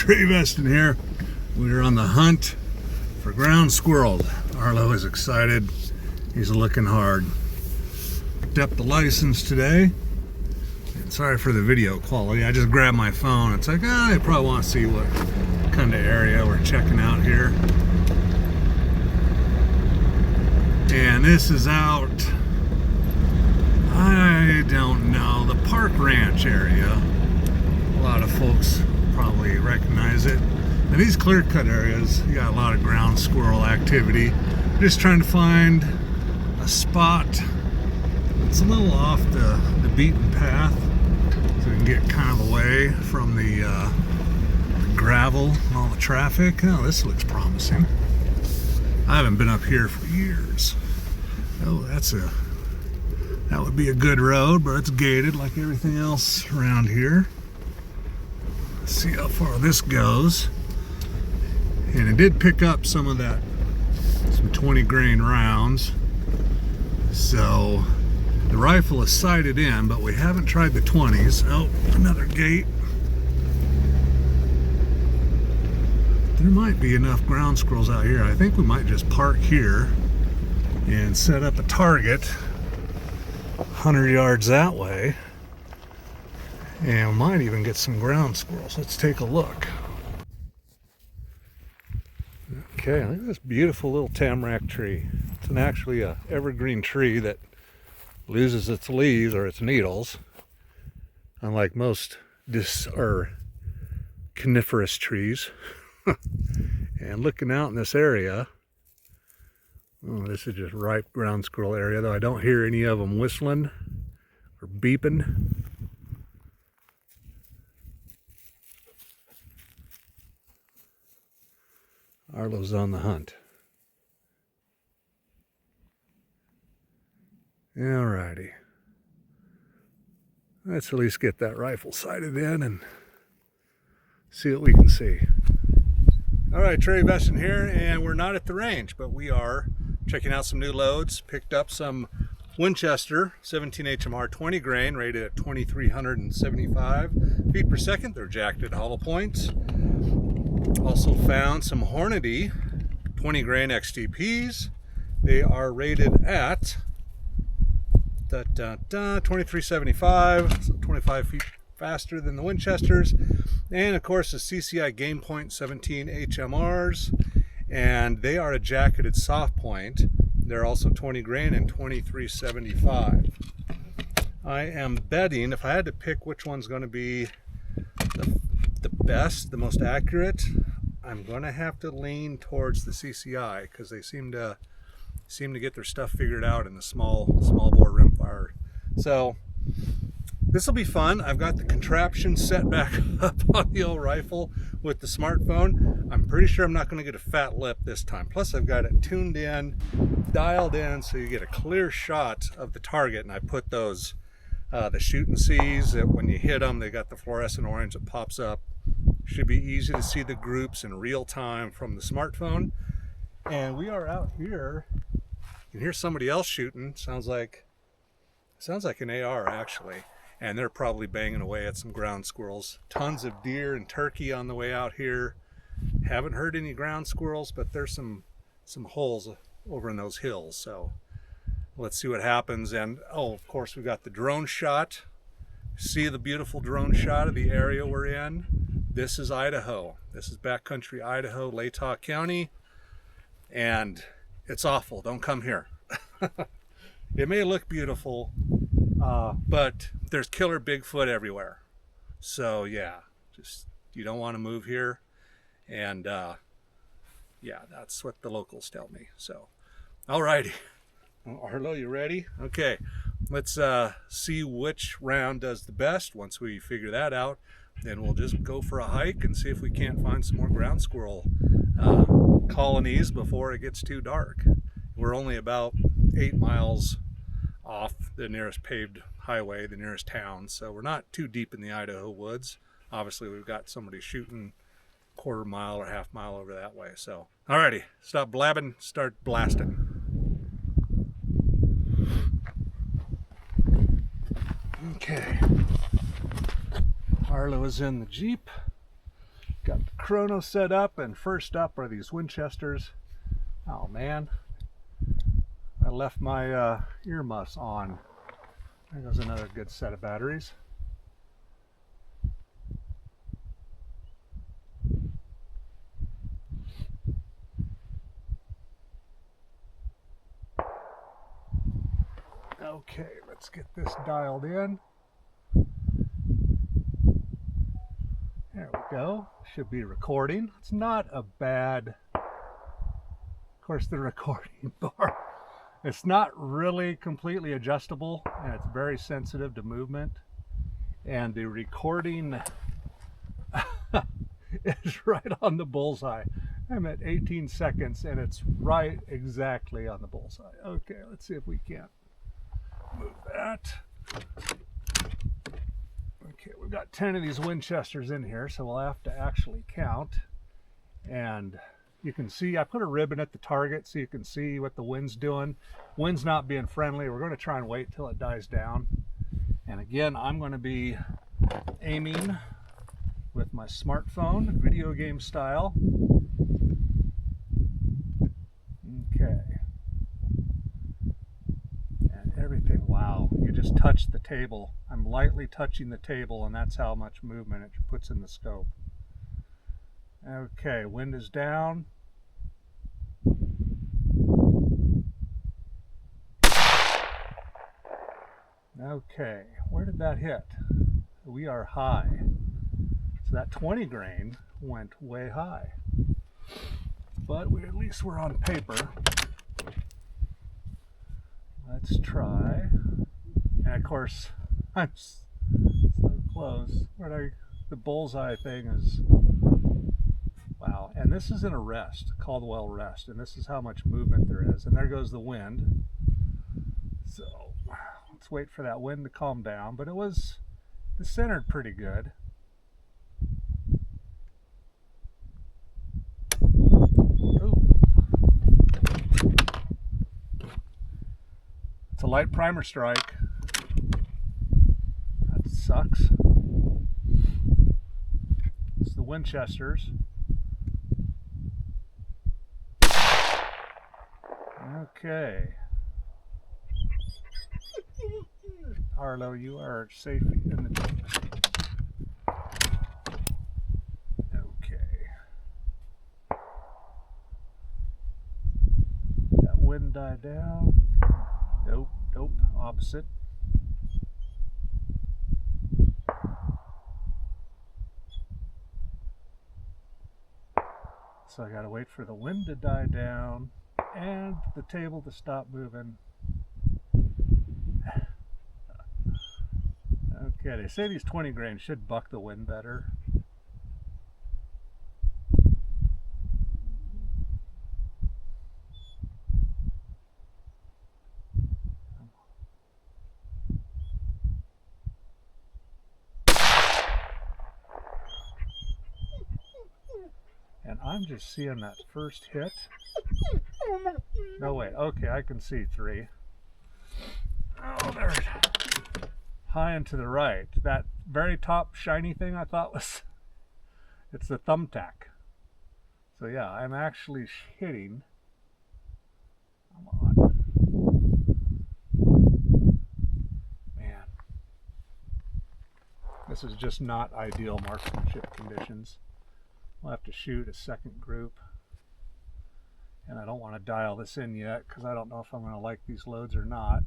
Trey Veston here. We're on the hunt for ground squirrels. Arlo is excited. He's looking hard. Picked up the license today. And sorry for the video quality. I just grabbed my phone. It's like, I probably want to see what kind of area we're checking out here. And this is out, I don't know, the Park Ranch area. A lot of folks probably recognize it. And these clear-cut areas, you got a lot of ground squirrel activity. Just trying to find a spot that's a little off the beaten path, so we can get kind of away from the gravel and all the traffic. Oh, this looks promising. I haven't been up here for years. Oh, that would be a good road, but it's gated like everything else around here. Let's see how far this goes. And it did pick up some of that, some 20 grain rounds. So the rifle is sighted in, but we haven't tried the 20s. Oh, another gate. There might be enough ground squirrels out here. I think we might just park here and set up a target 100 yards that way. And we might even get some ground squirrels. Let's take a look. Okay, look at this beautiful little tamarack tree. It's actually a evergreen tree that loses its leaves or its needles, unlike most coniferous trees. And looking out in this area, oh, this is just ripe ground squirrel area, though I don't hear any of them whistling or beeping. Arlo's on the hunt. Alrighty. Let's at least get that rifle sighted in and see what we can see. Alright, Trey Veston here, and we're not at the range, but we are checking out some new loads. Picked up some Winchester 17 HMR 20 grain, rated at 2,375 feet per second. They're jacked at hollow points. Also found some Hornady 20 grain XTPs. They are rated at 2375, so 25 feet faster than the Winchesters. And of course the CCI Game Point 17 HMRs, and they are a jacketed soft point. They're also 20 grain and 2375. I am betting, if I had to pick which one's going to be the best, the most accurate, I'm going to have to lean towards the CCI, because they seem to get their stuff figured out in the small bore rimfire. So this will be fun. I've got the contraption set back up on the old rifle with the smartphone. I'm pretty sure I'm not going to get a fat lip this time. Plus I've got it tuned in, dialed in, so you get a clear shot of the target. And I put those the shoot and sees that when you hit them, they got the fluorescent orange that pops up. Should be easy to see the groups in real time from the smartphone. And we are out here. You can hear somebody else shooting. Sounds like an AR actually. And they're probably banging away at some ground squirrels. Tons of deer and turkey on the way out here. Haven't heard any ground squirrels, but there's some holes over in those hills. So let's see what happens. And oh, of course, we got the drone shot. See the beautiful drone shot of the area we're in. This is Idaho. This is backcountry Idaho, Latah County. And it's awful. Don't come here. It may look beautiful, but there's killer Bigfoot everywhere. So yeah, just you don't want to move here. And yeah, that's what the locals tell me. So, alrighty. Arlo, you ready? Okay, let's see which round does the best. Once we figure that out, then we'll just go for a hike and see if we can't find some more ground squirrel colonies before it gets too dark. We're only about 8 miles off the nearest paved highway, the nearest town, so we're not too deep in the Idaho woods. Obviously we've got somebody shooting quarter mile or half mile over that way. So alrighty, stop blabbing, start blasting. Okay, Arlo is in the Jeep, got the chrono set up, and first up are these Winchesters. Oh man, I left my earmuffs on. There goes another good set of batteries. Okay, let's get this dialed in. There we go. Should be recording. It's not a bad, of course, the recording bar. It's not really completely adjustable, and it's very sensitive to movement. And the recording is right on the bullseye. I'm at 18 seconds, and it's right exactly on the bullseye. Okay, let's see if we can't move that. Okay, we've got 10 of these Winchesters in here, so we'll have to actually count. And you can see I put a ribbon at the target so you can see what the wind's doing. Wind's not being friendly. We're going to try and wait till it dies down. And again, I'm going to be aiming with my smartphone, video game style. Okay. Everything, wow, you just touched the table. I'm lightly touching the table, and that's how much movement it puts in the scope. Okay, wind is down. Okay, where did that hit? We are high. So that 20 grain went way high. But at least we're on paper. Let's try. And of course, I'm so close. The bullseye thing is, wow. And this is in a rest, Caldwell rest, and this is how much movement there is. And there goes the wind. So let's wait for that wind to calm down. But it centered pretty good. A light primer strike. That sucks. It's the Winchesters. Okay. Arlo, you are safe in the... Okay. That wind died down. Nope, opposite. So I gotta wait for the wind to die down and the table to stop moving. Okay, they say these 20 grain should buck the wind better. And I'm just seeing that first hit. No, wait, okay, I can see 3. Oh, there's high and to the right. That very top shiny thing I thought it's the thumbtack. So yeah, I'm actually hitting. Come on. Man. This is just not ideal marksmanship conditions. We'll have to shoot a second group. And I don't want to dial this in yet because I don't know if I'm going to like these loads or not.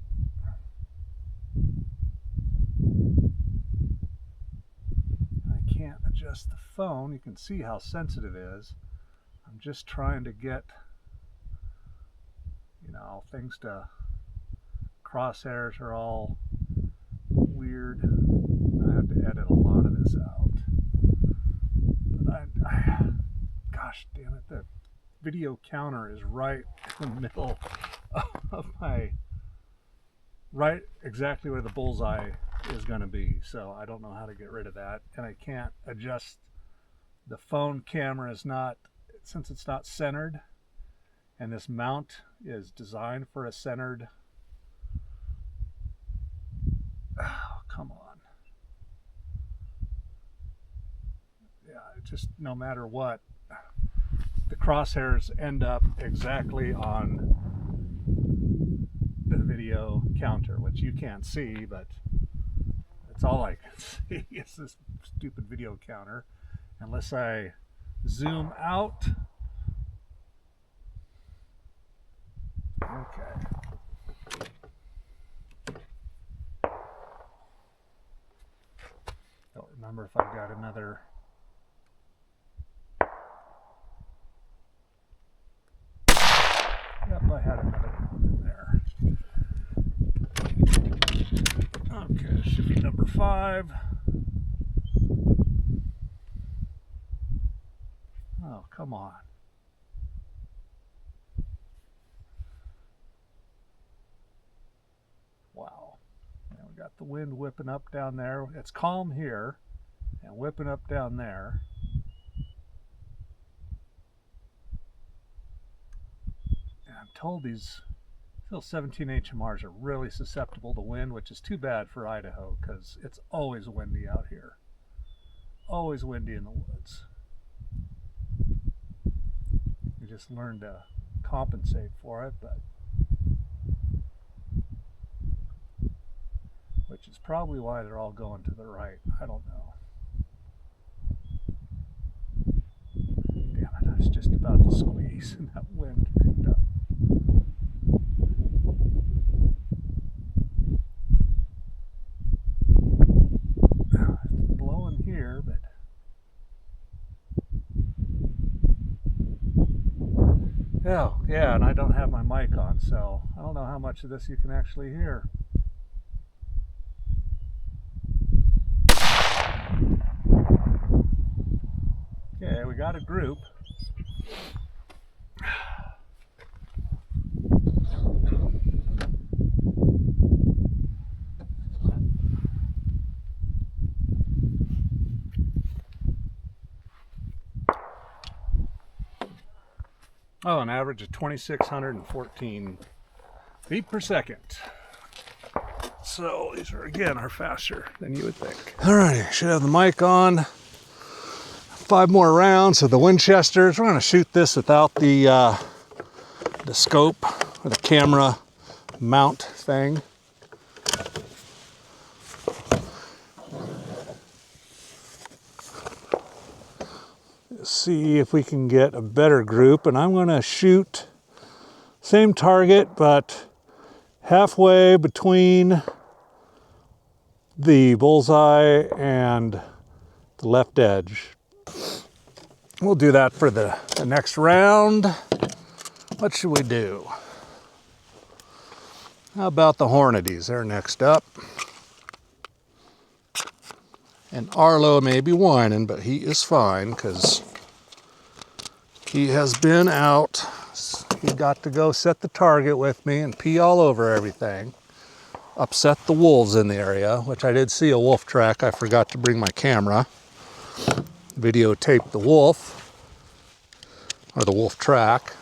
I can't adjust the phone. You can see how sensitive it is. I'm just trying to get, things to, crosshairs are all weird. I have to edit a lot of this out. But gosh damn it, the video counter is right in the middle of right exactly where the bullseye is going to be. So I don't know how to get rid of that. And I can't adjust the phone camera is not, since it's not centered, and this mount is designed for a centered. Oh, come on. Yeah, just no matter what, the crosshairs end up exactly on the video counter, which you can't see, but it's all I can see is this stupid video counter, unless I zoom out. Okay. Don't remember if I've got another. Yep, I had another one in there. Okay, it should be number 5. Oh, come on. Wow. And we got the wind whipping up down there. It's calm here and whipping up down there. And I'm told these 17 HMRs are really susceptible to wind, which is too bad for Idaho because it's always windy out here. Always windy in the woods. You just learn to compensate for it, but which is probably why they're all going to the right. I don't know. Damn it, I was just about to squeeze and that wind picked up. It's blowing here, but oh, yeah, and I don't have my mic on, so I don't know how much of this you can actually hear. Okay, we got a group. Oh, an average of 2,614 feet per second. So these are, again, are faster than you would think. All right, should have the mic on. 5 more rounds of the Winchesters. We're going to shoot this without the scope or the camera mount thing. See if we can get a better group, and I'm going to shoot same target but halfway between the bullseye and the left edge. We'll do that for the next round. What should we do? How about the Hornadies? They're next up. And Arlo may be whining, but he is fine because he has been out. He got to go set the target with me and pee all over everything. Upset the wolves in the area, which I did see a wolf track. I forgot to bring my camera. Videotape the wolf, or the wolf track.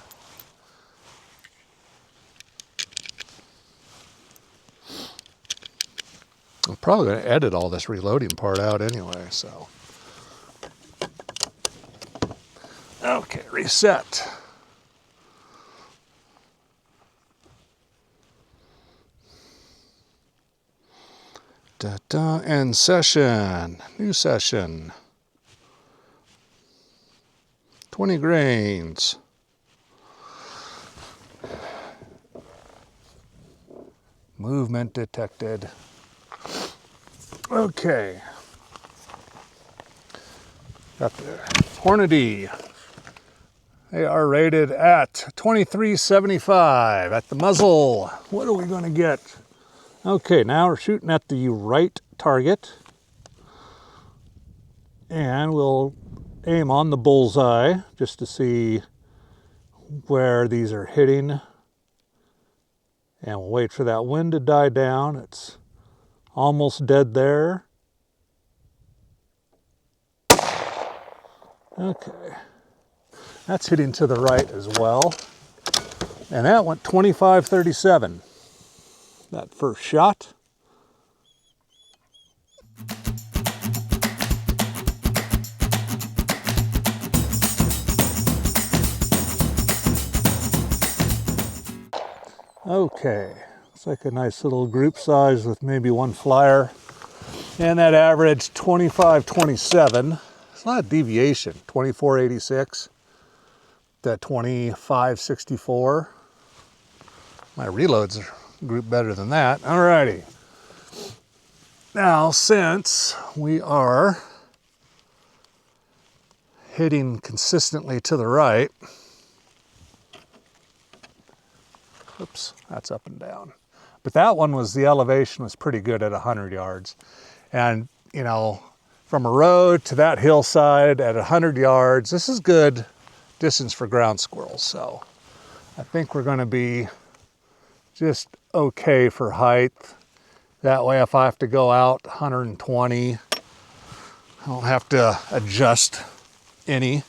I'm probably going to edit all this reloading part out anyway, so. Okay, reset. End session, new session. 20 grains. Movement detected. Okay. Got the Hornady. They are rated at 2375 at the muzzle. What are we going to get? Okay, now we're shooting at the right target. And we'll aim on the bullseye just to see where these are hitting. And we'll wait for that wind to die down. It's almost dead there. Okay. That's hitting to the right as well. And that went 25-37. That first shot. Okay, looks like a nice little group size with maybe one flyer. And that average 25.27. It's not a deviation. 24.86 to 25.64. My reloads are grouped better than that. Alrighty. Now, since we are hitting consistently to the right, oops, that's up and down. But that one was, the elevation was pretty good at 100 yards. And, you know, from a road to that hillside at 100 yards, this is good distance for ground squirrels. So I think we're going to be just okay for height. That way, if I have to go out 120, I don't have to adjust any.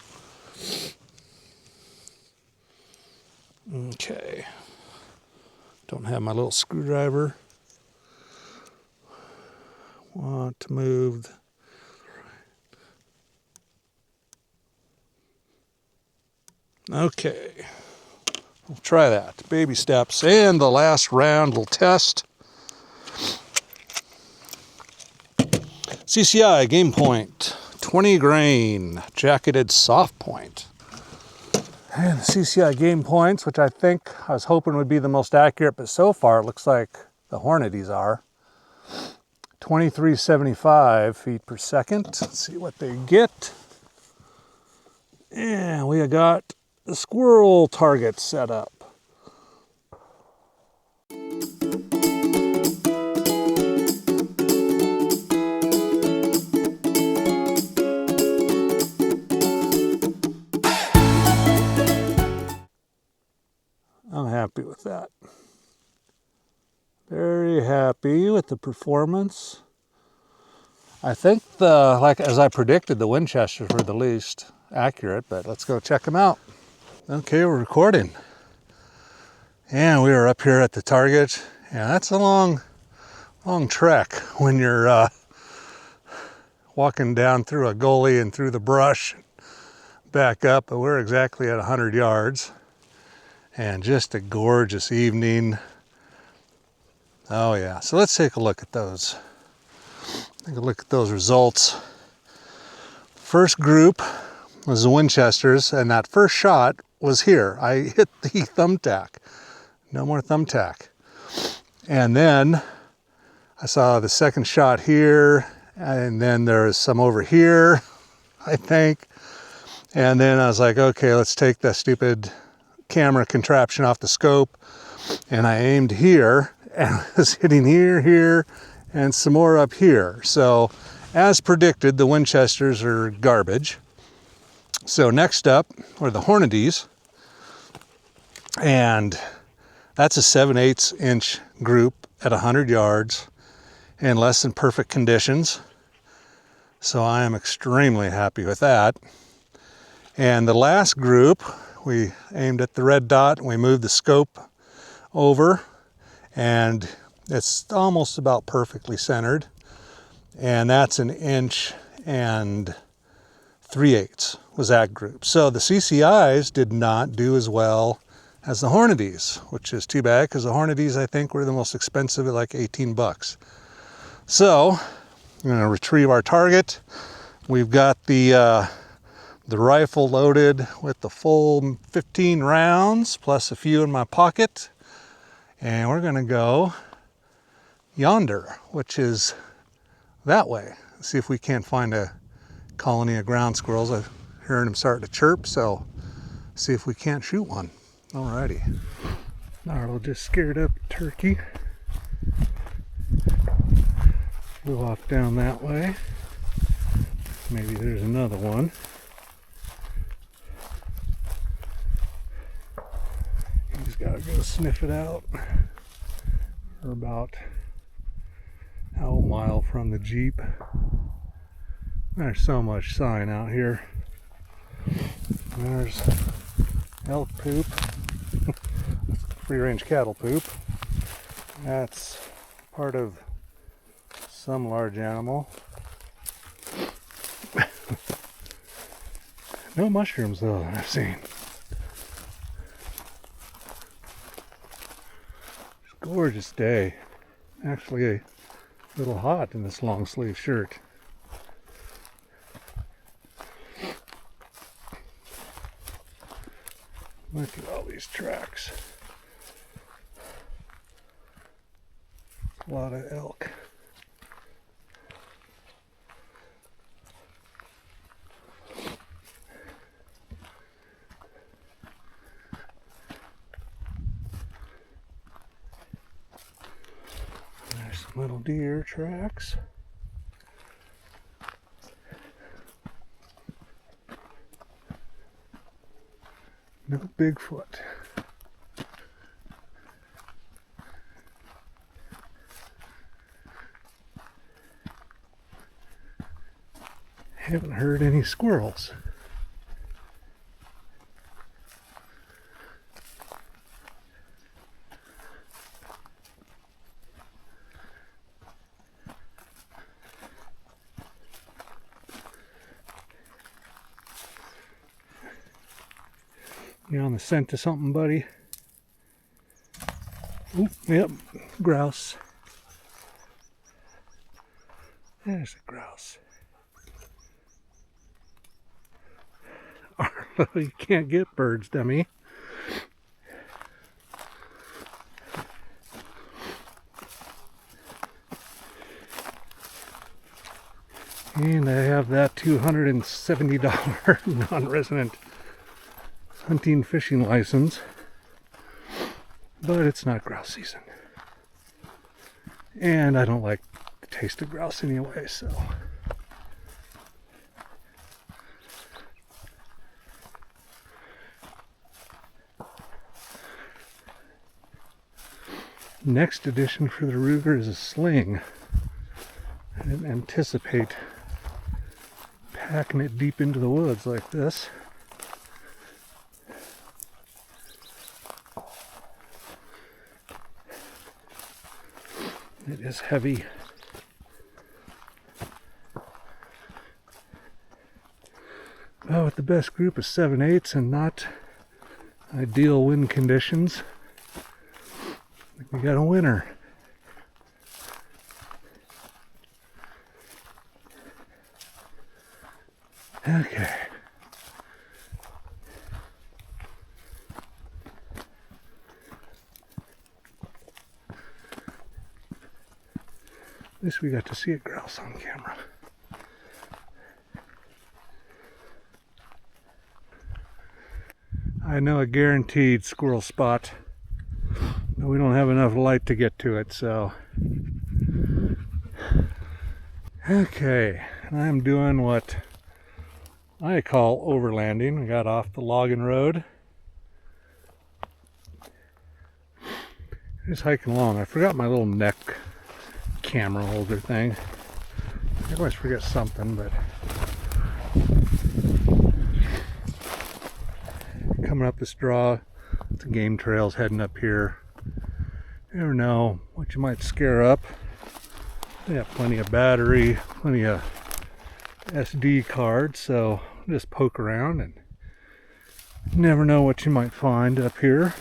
Okay. Don't have my little screwdriver. Want to move. Okay. We'll try that. Baby steps. And the last round we'll test. CCI game point, 20 grain, jacketed soft point. And the CCI game points, which I think I was hoping would be the most accurate, but so far it looks like the Hornadies are. 2375 feet per second. Let's see what they get. And we got the squirrel target set up. I'm happy with that. Very happy with the performance. I think like as I predicted, the Winchesters were the least accurate, but let's go check them out. Okay, we're recording. And we are up here at the target. Yeah, that's a long trek when you're walking down through a gully and through the brush, back up, but we're exactly at 100 yards. And just a gorgeous evening. Oh yeah, so let's take a look at those. Take a look at those results. First group was the Winchesters, and that first shot was here. I hit the thumbtack. No more thumbtack. And then I saw the second shot here, and then there's some over here, I think. And then I was like, okay, let's take that stupid camera contraption off the scope, and I aimed here and I was hitting here, and some more up here. So as predicted, the Winchesters are garbage. So next up are the Hornadies, and that's a 7/8 inch group at 100 yards in less than perfect conditions. So I am extremely happy with that. And the last group, we aimed at the red dot, and we moved the scope over, and it's almost about perfectly centered. And that's 1 3/8 inches was that group. So the CCIs did not do as well as the Hornadies, which is too bad, because the Hornadies, I think, were the most expensive at like 18 bucks. So I'm gonna retrieve our target. We've got the rifle loaded with the full 15 rounds, plus a few in my pocket. And we're gonna go yonder, which is that way. See if we can't find a colony of ground squirrels. I'm hearing them starting to chirp, so see if we can't shoot one. Alrighty. Narlow just scared up turkey. Flew off down that way. Maybe there's another one. He's got to go sniff it out. We're about a mile from the Jeep. There's so much sign out here. There's elk poop. Free range cattle poop. That's part of some large animal. No mushrooms though that I've seen. Gorgeous day. Actually a little hot in this long sleeve shirt. Look at all these tracks. A lot of elk. There's some little deer tracks. No Bigfoot. Haven't heard any squirrels. You on the scent of something, buddy? Oop, yep, grouse. There's a grouse. You can't get birds, dummy. And I have that $270 non-resident hunting fishing license, but it's not grouse season. And I don't like the taste of grouse anyway, so. Next addition for the Ruger is a sling. I didn't anticipate packing it deep into the woods like this. It is heavy. Well, with the best group of 7/8 and not ideal wind conditions, I think we got a winner. Okay. At least we got to see a grouse on camera. I know a guaranteed squirrel spot, but we don't have enough light to get to it, so. Okay, I'm doing what I call overlanding. We got off the logging road. Just hiking along. I forgot my little neck camera holder thing. I always forget something, but coming up this draw, the game trails heading up here. You never know what you might scare up. They have plenty of battery, plenty of SD cards, so just poke around and never know what you might find up here.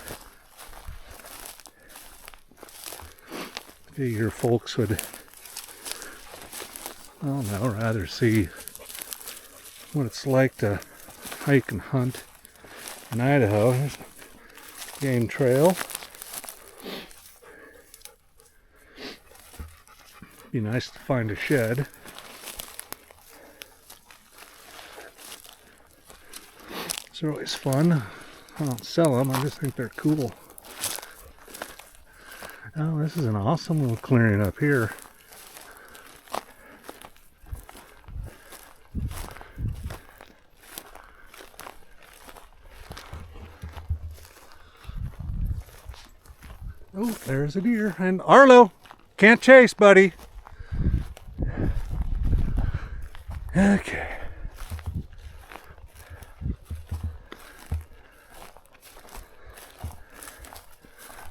Your folks would, I don't know, rather see what it's like to hike and hunt in Idaho. There's a game trail. Be nice to find a shed. It's always fun. I don't sell them, I just think they're cool. Oh, this is an awesome little clearing up here. Oh, there's a deer. And Arlo, can't chase, buddy. Okay.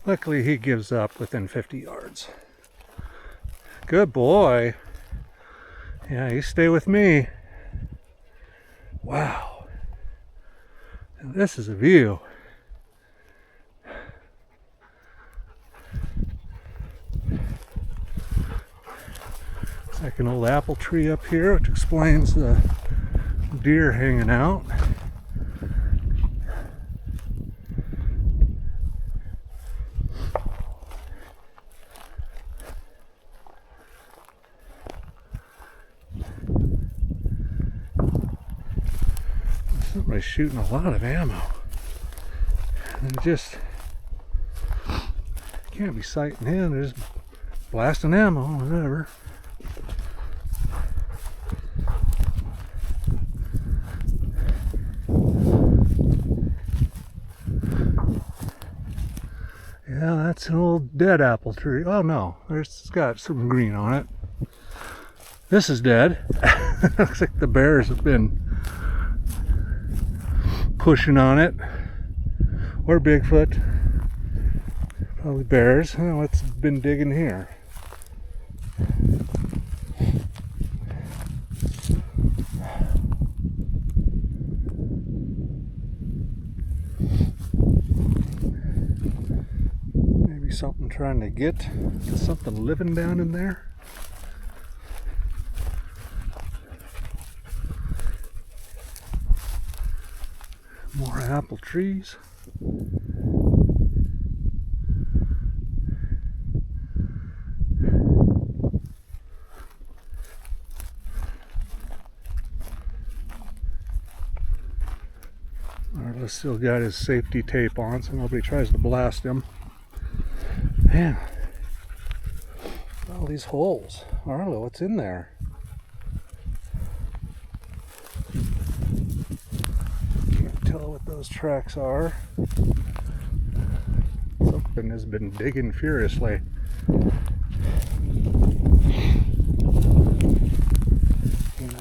Luckily, he gives up within 50 yards. Good boy. Yeah, you stay with me. Wow. Now, this is a view. Like an old apple tree up here, which explains the deer hanging out. Somebody's shooting a lot of ammo. And just can't be sighting in, they're just blasting ammo, whatever. Yeah, that's an old dead apple tree. Oh no, it's got some green on it. This is dead. Looks like the bears have been pushing on it. Or Bigfoot. Probably bears. Oh, what's been digging here? Maybe something trying to get something living down in there. More apple trees. Arliss still got his safety tape on, so nobody tries to blast him. Man, all these holes. Arlo, what's in there? Can't tell what those tracks are. Something has been digging furiously. And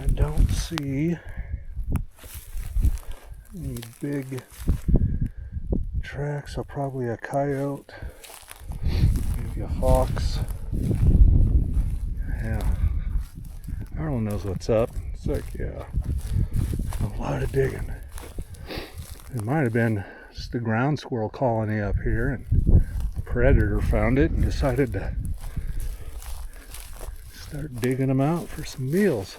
I don't see any big tracks, so probably a coyote, maybe a fox. Yeah, Arlo knows what's up. It's like, yeah, a lot of digging. It might have been just a ground squirrel colony up here, and a predator found it and decided to start digging them out for some meals.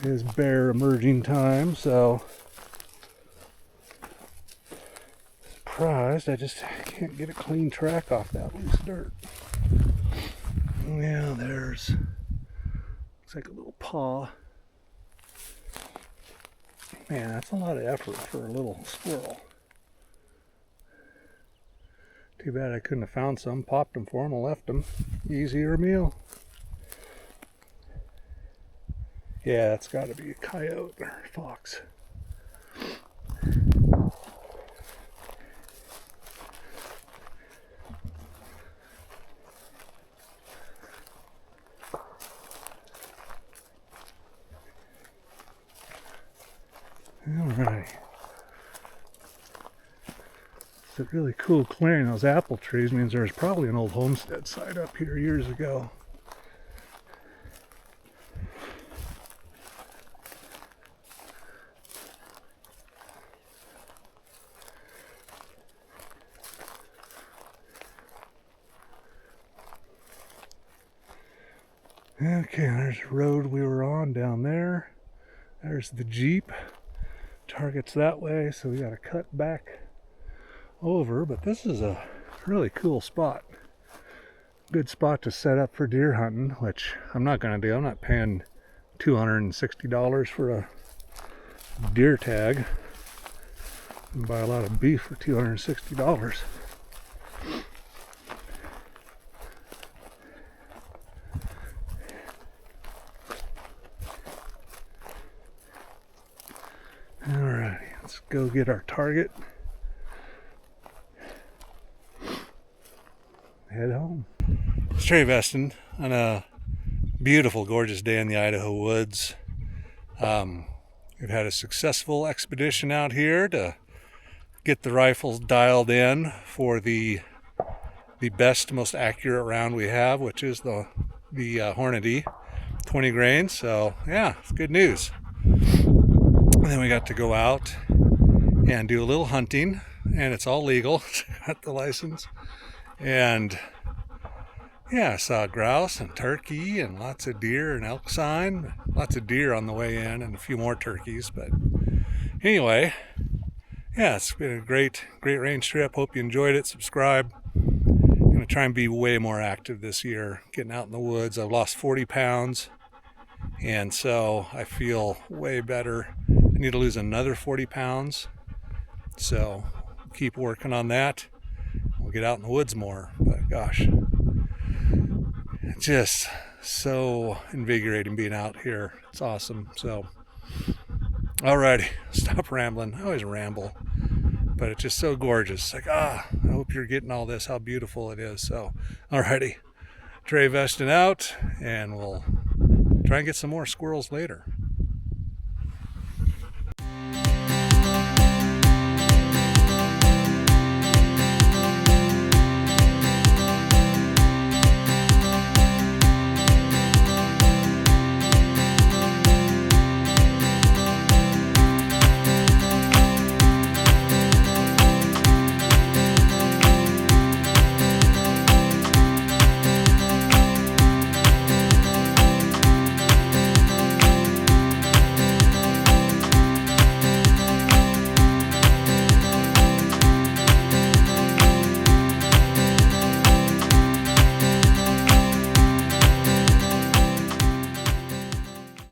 It is bear emerging time, so surprised I just can't get a clean track off that loose dirt. Yeah, there's, looks like a little paw. Man, that's a lot of effort for a little squirrel. Too bad I couldn't have found some, popped them for him, and left them. Easier meal. Yeah, it's got to be a coyote or a fox. Alright. It's a really cool clearing. Those apple trees means there's probably an old homestead site up here years ago. Okay, there's the road we were on down there. There's the Jeep. Target's that way, so we got to cut back over. But this is a really cool spot. Good spot to set up for deer hunting, which I'm not going to do. I'm not paying $260 for a deer tag. You can buy a lot of beef for $260. Alrighty, let's go get our target. Head home. It's Trey Veston on a beautiful, gorgeous day in the Idaho woods. We've had a successful expedition out here to get the rifles dialed in for the best, most accurate round we have, which is the Hornady 20 grain. So yeah, it's good news. And then we got to go out and do a little hunting, and it's all legal. Got the license, and yeah, I saw grouse and turkey and lots of deer and elk sign. Lots of deer on the way in and a few more turkeys. But anyway, yeah, it's been a great range trip. Hope you enjoyed it. Subscribe. I'm going to try and be way more active this year, getting out in the woods. I've lost 40 pounds, and so I feel way better. I need to lose another 40 pounds, so keep working on that. We'll get out in the woods more. But gosh, just so invigorating being out here. It's awesome. So alrighty, stop rambling. I always ramble, but it's just so gorgeous. Like, I hope you're getting all this, how beautiful it is. So alrighty, Trey Veston out, and we'll try and get some more squirrels later.